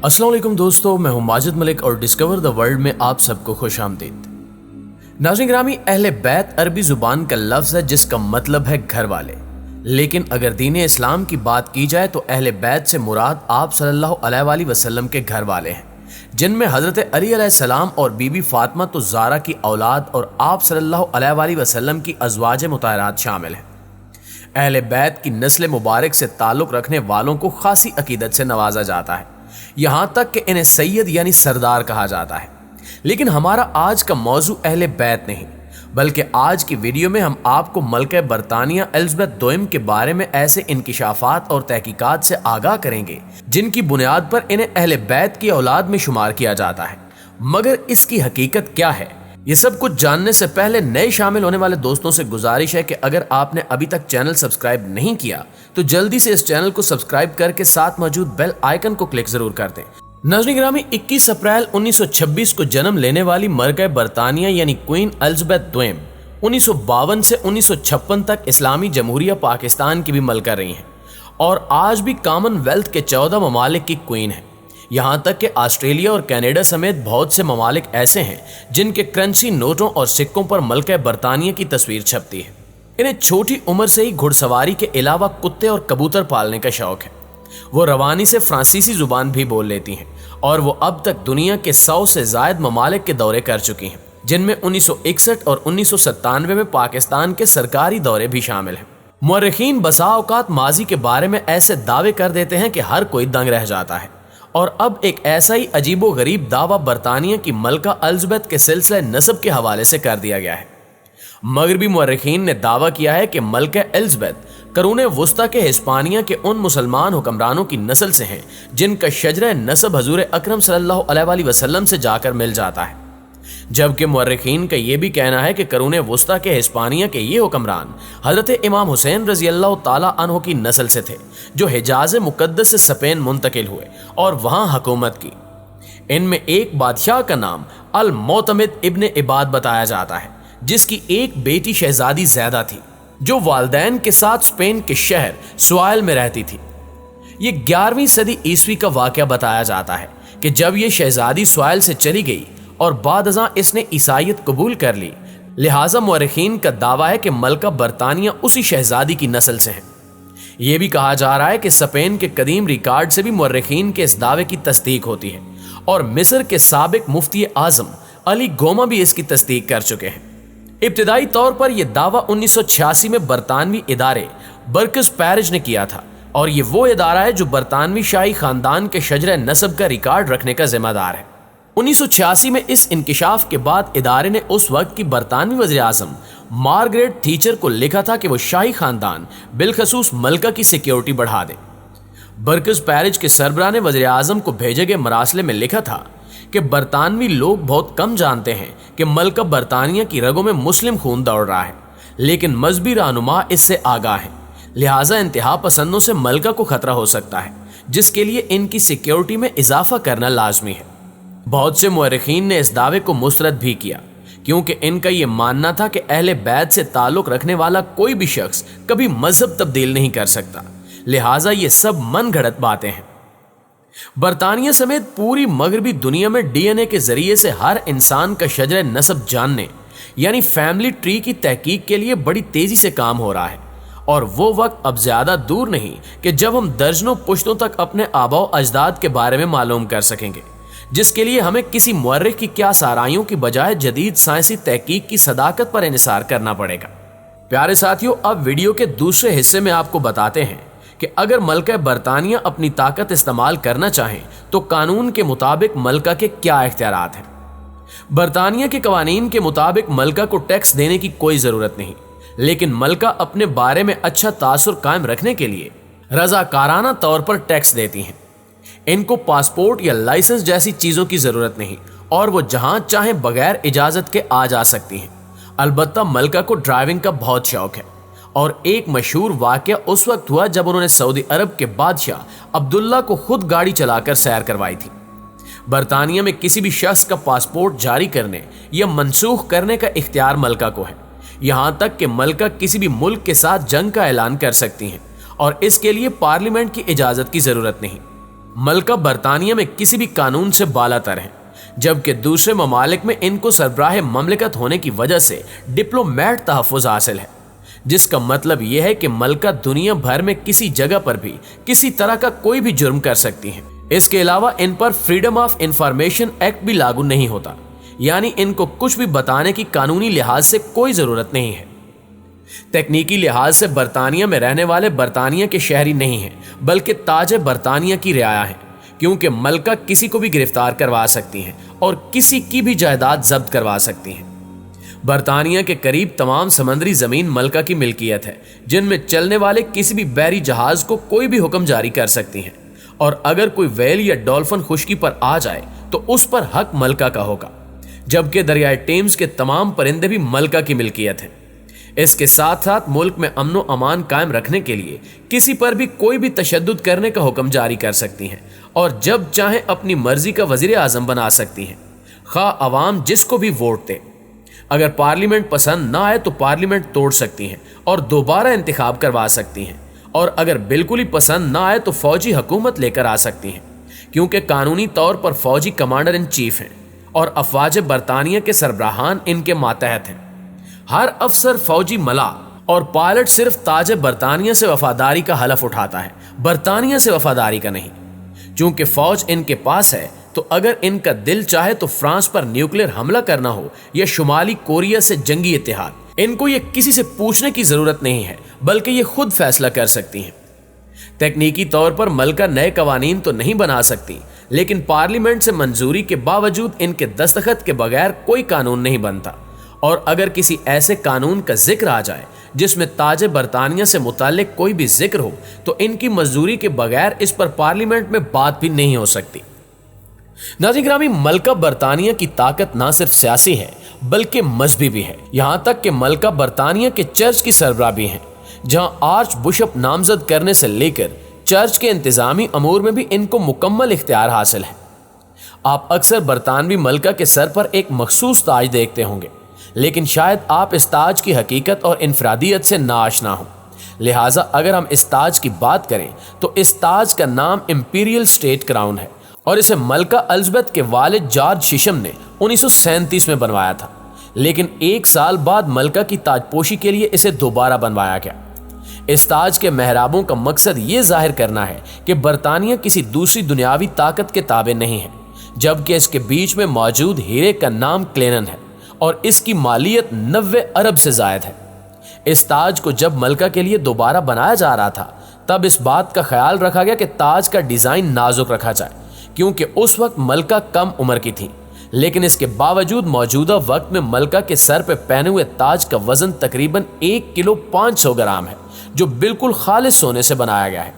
अस्सलाम वालेकुम दोस्तों, मैं हूं माजिद मलिक और डिस्कवर द वर्ल्ड में आप सबको खुश आमदीद। नाज़रीन ग्रामी, अहले बैत अरबी जुबान का लफ्ज़ है जिसका मतलब है घर वाले। लेकिन अगर दीन इस्लाम की बात की जाए तो अहले बैत से मुराद आप सल्लल्लाहु अलैहि वसल्लम के घर वाले हैं, जिनमें हज़रत अली अलैहिस्सलाम और बीबी फातिमा तो ज़ारा की औलाद और आप सल्लल्लाहु अलैहि वसल्लम की अज़वाज मुताहरात शामिल हैं। अहले बैत की नस्ल मुबारक से ताल्लुक़ रखने वालों को खासी अकीदत से नवाजा जाता है, यहाँ तक कि इन्हें सैयद यानी सरदार कहा जाता है। लेकिन हमारा आज का मौजू अहले बैत नहीं, बल्कि आज की वीडियो में हम आपको मलका बरतानिया एलिज़ाबेथ दोयम के बारे में ऐसे इंकिशाफात और तहकीकात से आगाह करेंगे जिनकी बुनियाद पर इन्हें अहले बैत की औलाद में शुमार किया जाता है। मगर इसकी हकीकत क्या है, ये सब कुछ जानने से पहले नए शामिल होने वाले दोस्तों से गुजारिश है कि अगर आपने अभी तक चैनल सब्सक्राइब नहीं किया तो जल्दी से इस चैनल को सब्सक्राइब करके साथ मौजूद बेल आइकन को क्लिक जरूर कर दें। नाज़रीन ग्रामी, 21 अप्रैल 1926 को जन्म लेने वाली मलका बरतानिया यानी क्वीन एलिज़ाबेथ दोयम 1952 से 1956 तक इस्लामी जमहूरिया पाकिस्तान की भी मलका रही हैं और आज भी कॉमनवेल्थ के 14 ममालिक की क्वीन है। यहाँ तक कि ऑस्ट्रेलिया और कनाडा समेत बहुत से ममालिक ऐसे हैं जिनके करेंसी नोटों और सिक्कों पर मलका बरतानिया की तस्वीर छपती है। इन्हें छोटी उम्र से ही घुड़सवारी के अलावा कुत्ते और कबूतर पालने का शौक है। वो रवानी से फ्रांसीसी जुबान भी बोल लेती हैं और वो अब तक दुनिया के 100 से ज़ायद ममालिक के दौरे कर चुकी हैं, जिनमें 1961 और 1997 में पाकिस्तान के सरकारी दौरे भी शामिल हैं। मुअर्रिखीन बसा औकात माजी के बारे में ऐसे दावे कर देते हैं कि हर कोई दंग रह जाता है। और अब एक ऐसा ही अजीबो गरीब दावा बरतानिया की मलका एलिज़ाबेथ के सिलसिले नस्ब के हवाले से कर दिया गया है। मगरबी मुअर्रिखीन ने दावा किया है कि मलका एलिज़ाबेथ करूने वुस्ता के हिस्पानिया के उन मुसलमान हुक्मरानों की नस्ल से हैं जिनका शजरा नस्ब हजूर अकरम सल्लल्लाहु अलैहि वसल्लम से जाकर मिल जाता है, जबकि मुअर्रिखीन का यह भी कहना है कि करूने वुस्ता के हिस्पानिया के ये हुक्मरान हजरत इमाम हुसैन रजी अल्लाह ताला अन्हु की नस्ल से थे, जो हिजाज मुकद्दस से स्पेन मुंतकिल हुए और वहां हुकूमत की। इनमें एक बादशाह का नाम अल मोतमिद इब्न इबाद बताया जाता है, जिसकी एक बेटी शहजादी ज़ैदा थी जो वालदैन के साथ स्पेन के शहर सुआइल में रहती थी। ये 11वीं सदी ईस्वी का वाक़या बताया जाता है कि जब ये शहजादी सुआइल से चली गई और बाद अज़ां इसने ईसाईयत कबूल कर ली, लिहाजा मुअर्रिखीन का दावा है कि मलका बरतानिया उसी शहजादी की नस्ल से है। ये भी कहा जा रहा है कि स्पेन के कदीम रिकॉर्ड से भी मुअर्रिखीन के इस दावे की तस्दीक होती है और मिस्र के साबिक मुफ्ती आज़म अली गोमा भी इसकी तस्दीक कर चुके हैं। इब्तिदाई तौर पर यह दावा 1986 में बरतानवी इदारे बर्कस पैरिज ने किया था और ये वो इदारा है जो बरतानवी शाही खानदान के शजरा नस्ब का रिकॉर्ड रखने का जिम्मेदार है। 1986 में इस इंकिशाफ के बाद इदारे ने उस वक्त की बरतानवी वज़ीर आज़म मार्गरेट थीचर को लिखा था कि वो शाही खानदान बिलखसूस मलका की सिक्योरिटी बढ़ा दे। बर्कस पैरिज के सरबराह ने वज़ीर आज़म को भेजे गए मरासले में लिखा था कि बरतानवी लोग बहुत कम जानते हैं कि मलका बरतानिया की रगों में मुस्लिम खून दौड़ रहा है, लेकिन मजहबी रहनुमा इससे आगाह हैं, लिहाजा इंतहा पसंदों से मलका को खतरा हो सकता है, जिसके लिए इनकी सिक्योरिटी में इजाफा करना लाजमी है। बहुत से मुअर्रिखीन ने इस दावे को मुस्तरद भी किया, क्योंकि इनका ये मानना था कि अहले बैत से ताल्लुक़ रखने वाला कोई भी शख्स कभी मजहब तब्दील नहीं कर सकता, लिहाजा ये सब मन घड़त बातें हैं। बरतानिया समेत पूरी मगरबी दुनिया में डीएनए के जरिए से हर इंसान का शजरा नस्ब जानने यानी फैमिली ट्री की तहकीक के लिए बड़ी तेजी से काम हो रहा है और वो वक्त अब ज्यादा दूर नहीं कि जब हम दर्जनों पुश्तों तक अपने आबाओ अजदाद के बारे में मालूम कर सकेंगे, जिसके लिए हमें किसी मुअर्रिख की क्या साराइयों की बजाय जदीद साइंसी तहकीक की सदाकत पर इन्हिसार करना पड़ेगा। प्यारे साथियों, अब वीडियो के दूसरे हिस्से में आपको बताते हैं कि अगर मलका बरतानिया अपनी ताकत इस्तेमाल करना चाहें तो कानून के मुताबिक मलका के क्या इख्तियारात हैं। बरतानिया के कवानीन के मुताबिक मलका को टैक्स देने की कोई ज़रूरत नहीं, लेकिन मलका अपने बारे में अच्छा तासुर कायम रखने के लिए रज़ाकाराना तौर पर टैक्स देती हैं। इनको पासपोर्ट या लाइसेंस जैसी चीज़ों की ज़रूरत नहीं और वो जहाँ चाहें बगैर इजाज़त के आ जा सकती हैं। अलबत्ता मलका को ड्राइविंग का बहुत शौक है और एक मशहूर वाक़या उस वक्त हुआ जब उन्होंने सऊदी अरब के बादशाह अब्दुल्ला को खुद गाड़ी चलाकर सैर करवाई थी। बरतानिया में किसी भी शख्स का पासपोर्ट जारी करने या मनसूख करने का इख्तियार मलका को है, यहाँ तक कि मलका किसी भी मुल्क के साथ जंग का ऐलान कर सकती हैं और इसके लिए पार्लियामेंट की इजाज़त की ज़रूरत नहीं। मलका बरतानिया में किसी भी कानून से बालातर हैं, जबकि दूसरे ममालिक में इनको सरबराह ममलिकत होने की वजह से डिप्लोमेट तहफ़्फ़ुज़ हासिल है, जिसका मतलब यह है कि मलका दुनिया भर में किसी जगह पर भी किसी तरह का कोई भी जुर्म कर सकती हैं। इसके अलावा इन पर फ्रीडम ऑफ इंफॉर्मेशन एक्ट भी लागू नहीं होता, यानी इनको कुछ भी बताने की कानूनी लिहाज से कोई ज़रूरत नहीं है। तकनीकी लिहाज से बरतानिया में रहने वाले बरतानिया के शहरी नहीं हैं, बल्कि ताज बरतानिया की रियाया हैं, क्योंकि मलका किसी को भी गिरफ्तार करवा सकती हैं और किसी की भी जायदाद जब्त करवा सकती हैं। बरतानिया के करीब तमाम समंदरी ज़मीन मलका की मिल्कियत है, जिनमें चलने वाले किसी भी बहरी जहाज़ को कोई भी हुक्म जारी कर सकती हैं, और अगर कोई व्हेल या डॉल्फिन खुश्की पर आ जाए तो उस पर हक मलका का होगा, जबकि दरियाई टेम्स के तमाम परिंदे भी मलका की मिल्कियत हैं। इसके साथ साथ मुल्क में अमन व अमान कायम रखने के लिए किसी पर भी कोई भी तशद्दुद करने का हुक्म जारी कर सकती हैं और जब चाहें अपनी मर्जी का वज़ीर आज़म बना सकती हैं, खा अवाम जिसको भी वोट दे। अगर पार्लियामेंट पसंद ना आए तो पार्लियामेंट तोड़ सकती हैं और दोबारा इंतखाब करवा सकती हैं, और अगर बिल्कुल ही पसंद ना आए तो फौजी हुकूमत लेकर आ सकती हैं, क्योंकि कानूनी तौर पर फौजी कमांडर इन चीफ हैं और अफवाज बरतानिया के सरबराहान इनके मातहत हैं। हर अफसर, फौजी मला और पायलट सिर्फ ताज बरतानिया से वफादारी का हलफ उठाता है, बरतानिया से वफादारी का नहीं। चूंकि फौज इनके पास है तो अगर इनका दिल चाहे तो फ्रांस पर न्यूक्लियर हमला करना हो या शुमाली कोरिया से जंगी इत्तेहाद, इनको ये किसी से पूछने की जरूरत नहीं है, बल्कि ये खुद फैसला कर सकती हैं। तकनीकी तौर पर मलका नए कवानीन तो नहीं बना सकती, लेकिन पार्लियामेंट से मंजूरी के बावजूद इनके दस्तखत के बगैर कोई कानून नहीं बनता, और अगर किसी ऐसे कानून का जिक्र आ जाए जिसमें ताज बरतानिया से मुताल्लिक कोई भी जिक्र हो तो इनकी मंजूरी के बगैर इस पर पार्लियामेंट में बात भी नहीं हो सकती। नाज़रीन ग्रामी, मलका बरतानिया की ताकत ना सिर्फ सियासी है बल्कि मजहबी भी है। यहाँ तक कि मलका बरतानिया के चर्च की सरबराह भी हैं, जहाँ आर्च बिशप नामजद करने से लेकर चर्च के इंतजामी अमूर में भी इनको मुकम्मल इख्तियार हासिल है। आप अक्सर बरतानवी मलका के सर पर एक मखसूस ताज देखते होंगे, लेकिन शायद आप इस ताज की हकीकत और इनफरादियत से नाआशना हो। लिहाजा अगर हम इस ताज की बात करें तो इस ताज का नाम इंपीरियल स्टेट क्राउन है और इसे मलका एलिज़ाबेथ के वालिद जॉर्ज शीशम ने 1937 में बनवाया था, लेकिन एक साल बाद मलका की ताजपोशी के लिए इसे दोबारा बनवाया गया। इस ताज के मेहराबों का मकसद ये जाहिर करना है कि बरतानिया किसी दूसरी दुनियावी ताकत के ताबे नहीं है, जबकि इसके बीच में मौजूद हीरे का नाम क्लेनन है और इसकी मालियत 90 अरब से ज़ायद है। इस ताज को जब मलका के लिए दोबारा बनाया जा रहा था तब इस बात का ख्याल रखा गया कि ताज का डिज़ाइन नाजुक रखा जाए, क्योंकि उस वक्त मलका कम उम्र की थी, लेकिन इसके बावजूद मौजूदा वक्त में मलका के सर पे पहने हुए ताज का वजन तकरीबन 1 किलो 500 ग्राम है, जो बिल्कुल खालिस सोने से बनाया गया है।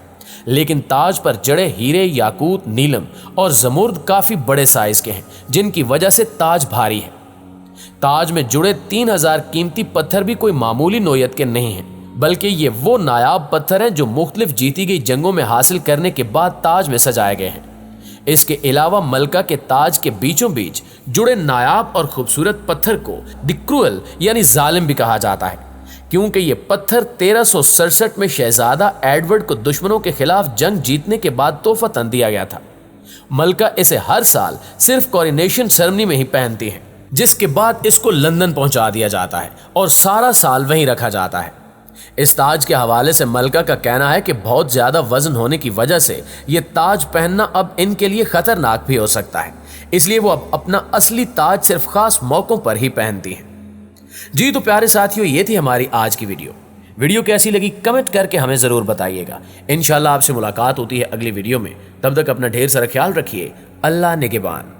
लेकिन ताज पर जड़े हीरे, याकूत, नीलम और जमुर्द काफ़ी बड़े साइज के हैं, जिनकी वजह से ताज भारी है। ताज में जुड़े 3000 कीमती पत्थर भी कोई मामूली नोयत के नहीं हैं, बल्कि ये वो नायाब पत्थर हैं जो मुख्तलिफ जीती गई जंगों में हासिल करने के बाद ताज में सजाए गए हैं। इसके अलावा मलका के ताज के बीचों बीच जुड़े नायाब और खूबसूरत पत्थर को द क्रूअल यानी जालिम भी कहा जाता है, क्योंकि ये पत्थर 1367 में शहजादा एडवर्ड को दुश्मनों के खिलाफ जंग जीतने के बाद तोहफतन दिया गया था। मलका इसे हर साल सिर्फ कॉरोनेशन सेरेमनी में ही पहनती है, जिसके बाद इसको लंदन पहुंचा दिया जाता है और सारा साल वहीं रखा जाता है। इस ताज के हवाले से मलका का कहना है कि बहुत ज़्यादा वजन होने की वजह से ये ताज पहनना अब इनके लिए ख़तरनाक भी हो सकता है, इसलिए वो अब अपना असली ताज सिर्फ खास मौक़ों पर ही पहनती हैं। जी तो प्यारे साथियों, ये थी हमारी आज की वीडियो कैसी लगी कमेंट करके हमें ज़रूर बताइएगा। इंशाल्लाह आपसे मुलाकात होती है अगली वीडियो में, तब तक अपना ढेर सारा ख्याल रखिए। अल्लाह निगहबान।